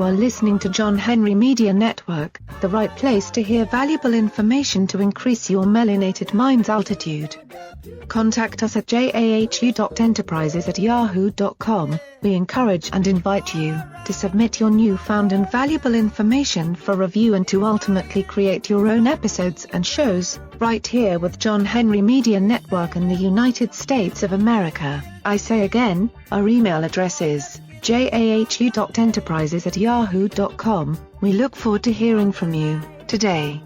You are listening to John Henry Media Network, the right place to hear valuable information to increase your melanated mind's altitude. Contact us at jahu.enterprises@yahoo.com. We encourage and invite you to submit your newfound and valuable information for review and to ultimately create your own episodes and shows, right here with John Henry Media Network in the United States of America. I say again, our email address is jahu.enterprises@yahoo.com. We look forward to hearing from you today.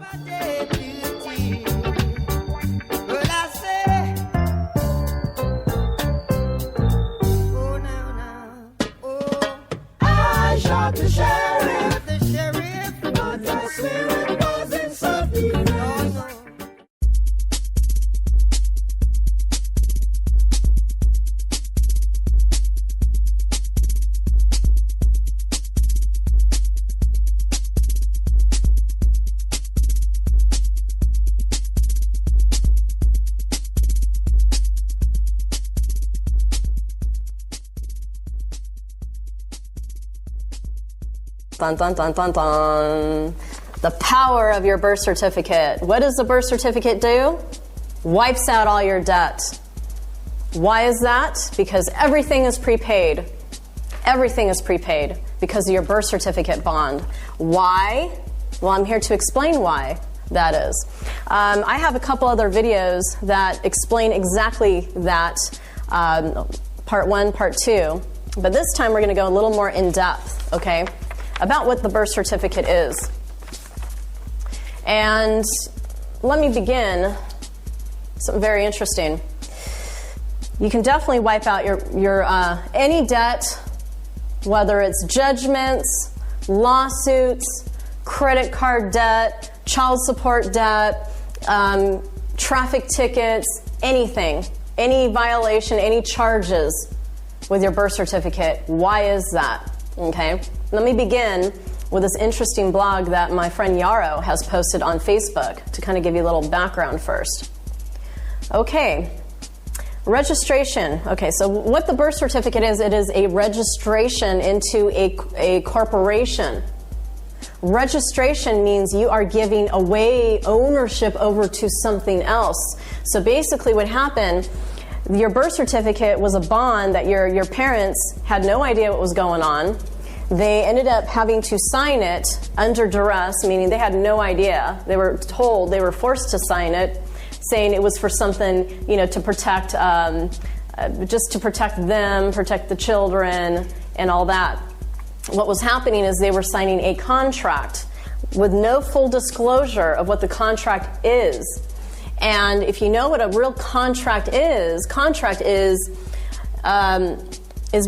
The sheriff, but the spirit was in something. Dun, dun, dun, dun, dun. The power of your birth certificate. What does the birth certificate do? Wipes out all your debt. Why is that? Because everything is prepaid. Everything is prepaid because of your birth certificate bond. Why? Well, I'm here to explain why that is. I have a couple other videos that explain exactly that, part 1, part 2. But this time we're going to go a little more in depth, okay? About what the birth certificate is. And let me begin something very interesting. You can definitely wipe out your any debt, whether it's judgments, lawsuits, credit card debt, child support debt, traffic tickets, anything, any violation, any charges with your birth certificate. Why is that? Okay. Let me begin with this interesting blog that my friend Yarrow has posted on Facebook to kind of give you a little background first. Okay, registration. Okay, so what the birth certificate is, it is a registration into a corporation. Registration means you are giving away ownership over to something else. So basically what happened, your birth certificate was a bond that your parents had no idea what was going on. They ended up having to sign it under duress, meaning they had no idea. They were told, they were forced to sign it, saying it was for something, to protect, just to protect them, protect the children, and all that. What was happening is they were signing a contract with no full disclosure of what the contract is. And if you know what a real contract is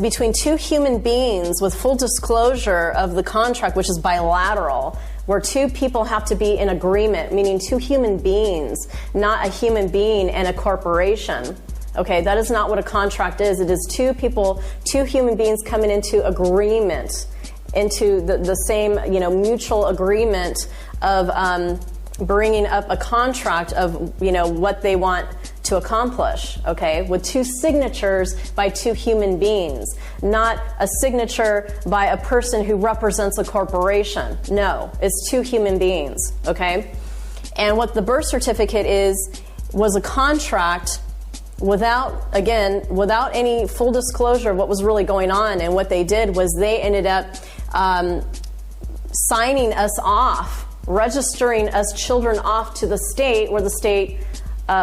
between two human beings with full disclosure of the contract, which is bilateral, where two people have to be in agreement, meaning two human beings, not a human being and a corporation. Okay, that is not what a contract is. It is two people, two human beings coming into agreement, into the same, mutual agreement of bringing up a contract of, what they want to accomplish, okay, with two signatures by two human beings, not a signature by a person who represents a corporation. No, it's two human beings, okay? And what the birth certificate was a contract without any full disclosure of what was really going on. And what they did was they ended up signing us off, registering us children off to the state where the state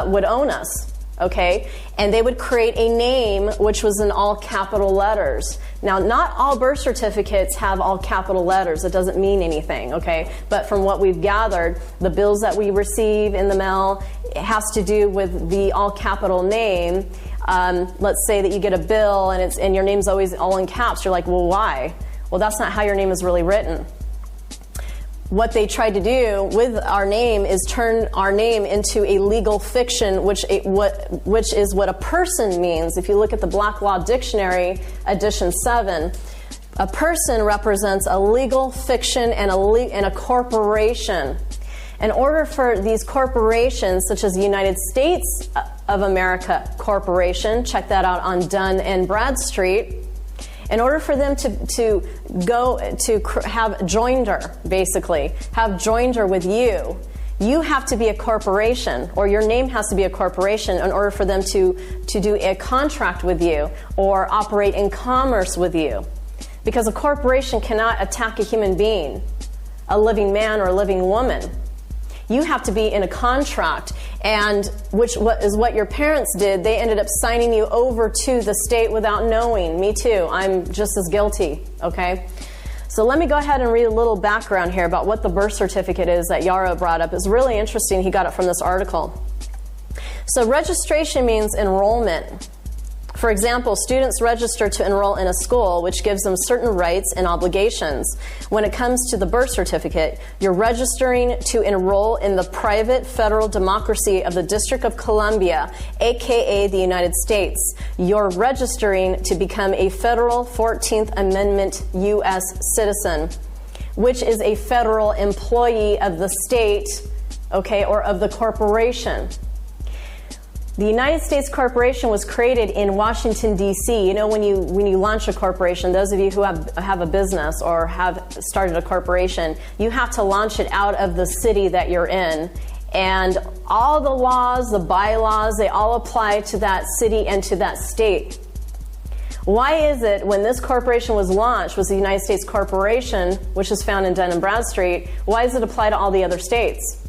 would own us, okay? And they would create a name which was in all capital letters. Now, not all birth certificates have all capital letters. It doesn't mean anything, okay? But from what we've gathered, the bills that we receive in the mail, it has to do with the all capital name. Let's say that you get a bill and your name's always all in caps. You're like, well, why? Well, that's not how your name is really written. What they tried to do with our name is turn our name into a legal fiction, which is what a person means. If you look at the Black Law Dictionary, edition 7, a person represents a legal fiction and a corporation. In order for these corporations, such as the United States of America Corporation, check that out on Dun and Bradstreet, In order for them to have joinder, basically, have joinder with you, you have to be a corporation, or your name has to be a corporation in order for them to do a contract with you or operate in commerce with you. Because a corporation cannot attack a human being, a living man or a living woman. You have to be in a contract, and which is what your parents did. They ended up signing you over to the state without knowing. Me too. I'm just as guilty, okay? So let me go ahead and read a little background here about what the birth certificate is that Yaro brought up. It's really interesting. He got it from this article. So registration means enrollment. For example, students register to enroll in a school, which gives them certain rights and obligations. When it comes to the birth certificate, you're registering to enroll in the private federal democracy of the District of Columbia, aka the United States. You're registering to become a federal 14th Amendment U.S. citizen, which is a federal employee of the state, okay, or of the corporation. The United States Corporation was created in Washington, D.C. You know, when you launch a corporation, those of you who have a business or have started a corporation, you have to launch it out of the city that you're in. And all the laws, the bylaws, they all apply to that city and to that state. Why is it when this corporation was launched, was the United States Corporation, which is found in Dun & Bradstreet, why does it apply to all the other states?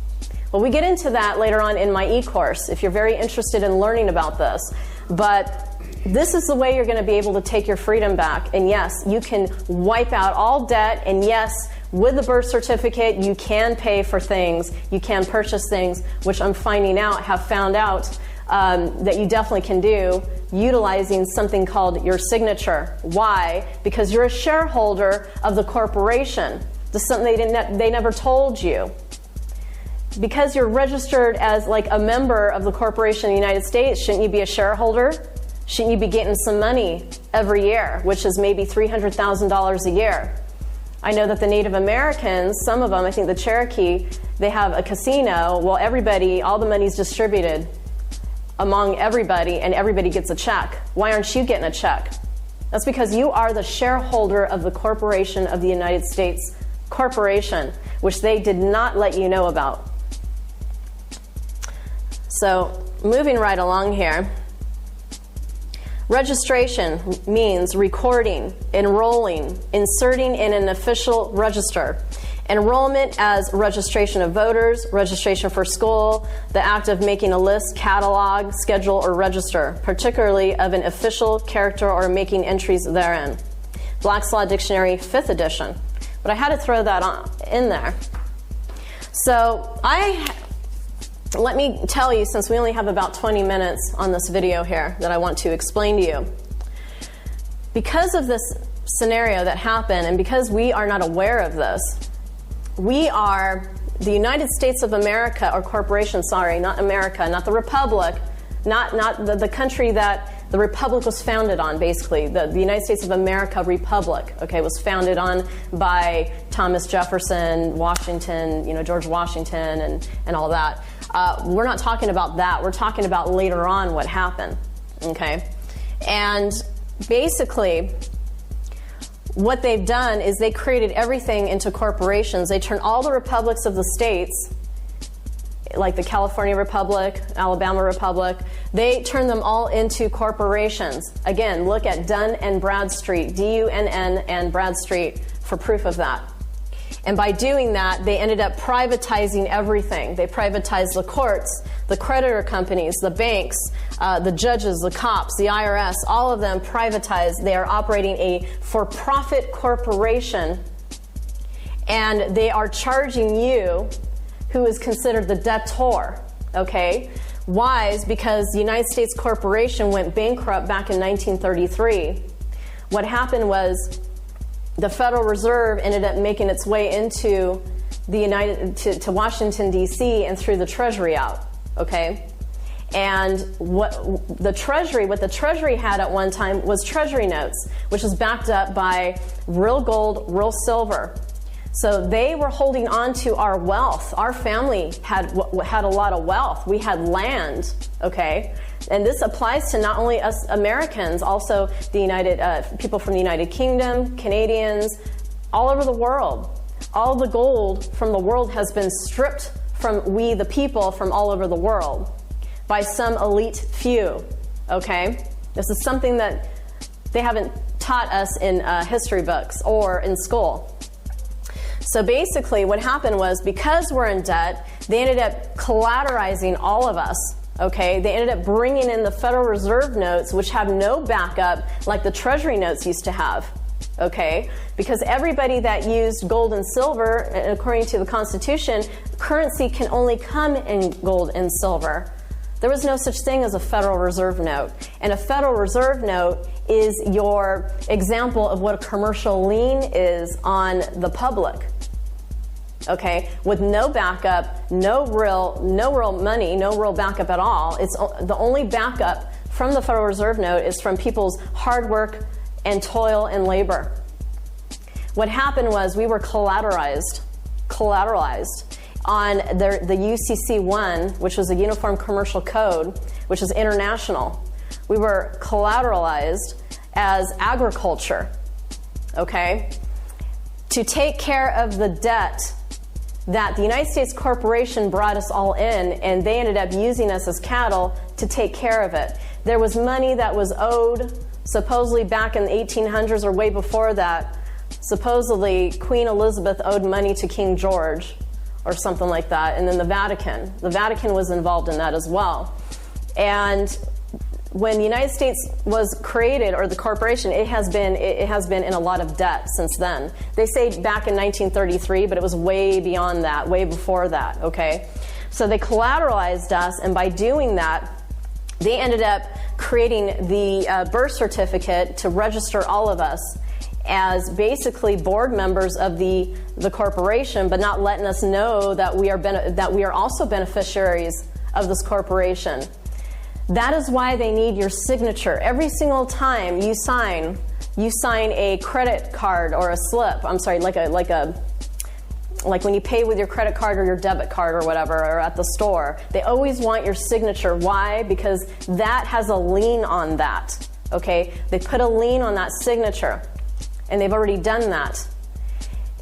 Well, we get into that later on in my e-course if you're very interested in learning about this. But this is the way you're going to be able to take your freedom back. And yes, you can wipe out all debt. And yes, with the birth certificate, you can pay for things. You can purchase things, which I'm have found out that you definitely can do utilizing something called your signature. Why? Because you're a shareholder of the corporation. This is something they never told you. Because you're registered as like a member of the corporation in the United States, shouldn't you be a shareholder? Shouldn't you be getting some money every year, which is maybe $300,000 a year? I know that the Native Americans, some of them, I think the Cherokee, they have a casino. Well, everybody, all the money's distributed among everybody, and everybody gets a check. Why aren't you getting a check? That's because you are the shareholder of the corporation of the United States Corporation, which they did not let you know about. So, moving right along here, registration means recording, enrolling, inserting in an official register. Enrollment as registration of voters, registration for school, the act of making a list, catalog, schedule, or register, particularly of an official character or making entries therein. Black's Law Dictionary, 5th edition. But I had to throw that in there. So let me tell you, since we only have about 20 minutes on this video here that I want to explain to you. Because of this scenario that happened, and because we are not aware of this, we are the United States of America, or corporation, sorry, not America, not the Republic, not the country that the Republic was founded on, basically. The United States of America Republic, okay, was founded on by Thomas Jefferson, Washington, George Washington, and all that. We're not talking about that. We're talking about later on what happened, okay? And basically, what they've done is they created everything into corporations. They turned all the republics of the states, like the California Republic, Alabama Republic, they turned them all into corporations. Again, look at Dun & Bradstreet, D-U-N-N and Bradstreet for proof of that. And by doing that, they ended up privatizing everything. They privatized the courts, the creditor companies, the banks, the judges, the cops, the IRS, all of them privatized. They are operating a for-profit corporation, and they are charging you, who is considered the debtor, okay? Why? Is because the United States Corporation went bankrupt back in 1933. What happened was the Federal Reserve ended up making its way into to Washington, D.C. and threw the Treasury out, okay? And what the Treasury had at one time was Treasury notes, which was backed up by real gold, real silver. So they were holding on to our wealth. Our family had a lot of wealth. We had land, okay? And this applies to not only us Americans, also the people from the United Kingdom, Canadians, all over the world. All the gold from the world has been stripped from we, the people, from all over the world by some elite few, okay? This is something that they haven't taught us in history books or in school. So basically what happened was, because we're in debt, they ended up collateralizing all of us, okay? They ended up bringing in the Federal Reserve notes, which have no backup like the Treasury notes used to have, okay? Because everybody that used gold and silver, according to the Constitution, currency can only come in gold and silver. There was no such thing as a Federal Reserve note. And a Federal Reserve note is your example of what a commercial lien is on the public. Okay, with no backup, no real money, no real backup at all. It's the only backup from the Federal Reserve note is from people's hard work and toil and labor. What happened was we were collateralized on the UCC-1, which was a Uniform Commercial Code, which is international. We were collateralized as agriculture, okay, to take care of the debt that the United States Corporation brought us all in, and they ended up using us as cattle to take care of it. There was money that was owed, supposedly back in the 1800s or way before that. Supposedly, Queen Elizabeth owed money to King George or something like that, and then the Vatican was involved in that as well. And when the United States was created, or the corporation, it has been in a lot of debt since then. They say back in 1933, but it was way beyond that, way before that, okay? So they collateralized us, and by doing that, they ended up creating the birth certificate to register all of us as basically board members of the corporation, but not letting us know that we are also beneficiaries of this corporation. That is why they need your signature. Every single time you sign a credit card or a slip. I'm sorry, like when you pay with your credit card or your debit card or whatever, or at the store. They always want your signature. Why? Because that has a lien on that. Okay? They put a lien on that signature, and they've already done that.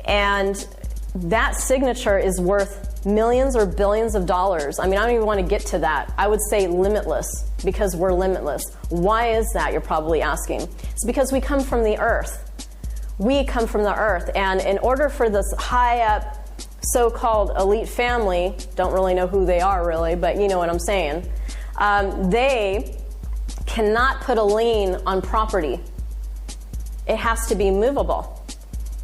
And that signature is worth millions or billions of dollars. I mean, I don't even want to get to that. I would say limitless, because we're limitless. Why is that, you're probably asking? It's because we come from the earth. We come from the earth, and in order for this high up so-called elite family, don't really know who they are really, but you know what I'm saying, they cannot put a lien on property. It has to be movable.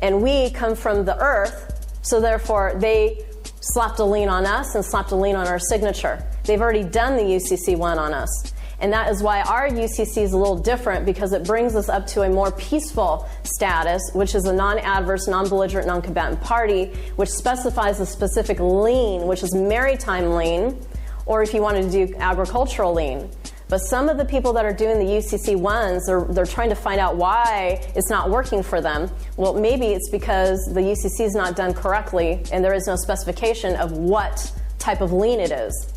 And we come from the earth, so therefore they slapped a lien on us and slapped a lien on our signature. They've already done the UCC-1 on us. And that is why our UCC is a little different, because it brings us up to a more peaceful status, which is a non-adverse, non-belligerent, non-combatant party, which specifies a specific lien, which is maritime lien, or if you wanted to do agricultural lien. But some of the people that are doing the UCC-1s, they're trying to find out why it's not working for them. Well, maybe it's because the UCC is not done correctly, and there is no specification of what type of lien it is.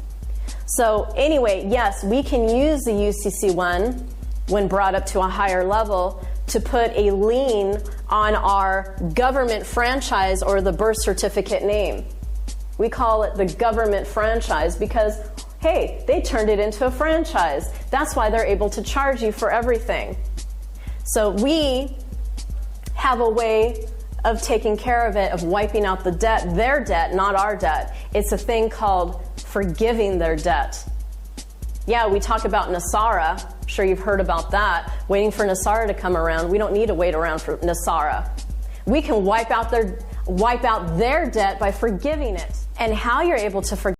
So anyway, yes, we can use the UCC-1 when brought up to a higher level to put a lien on our government franchise or the birth certificate name. We call it the government franchise because, hey, they turned it into a franchise. That's why they're able to charge you for everything. So we have a way of taking care of it, of wiping out the debt, their debt, not our debt. It's a thing called forgiving their debt. Yeah, we talk about NESARA. I'm sure you've heard about that. Waiting for NESARA to come around. We don't need to wait around for NESARA. We can wipe out their debt by forgiving it. And how you're able to forgive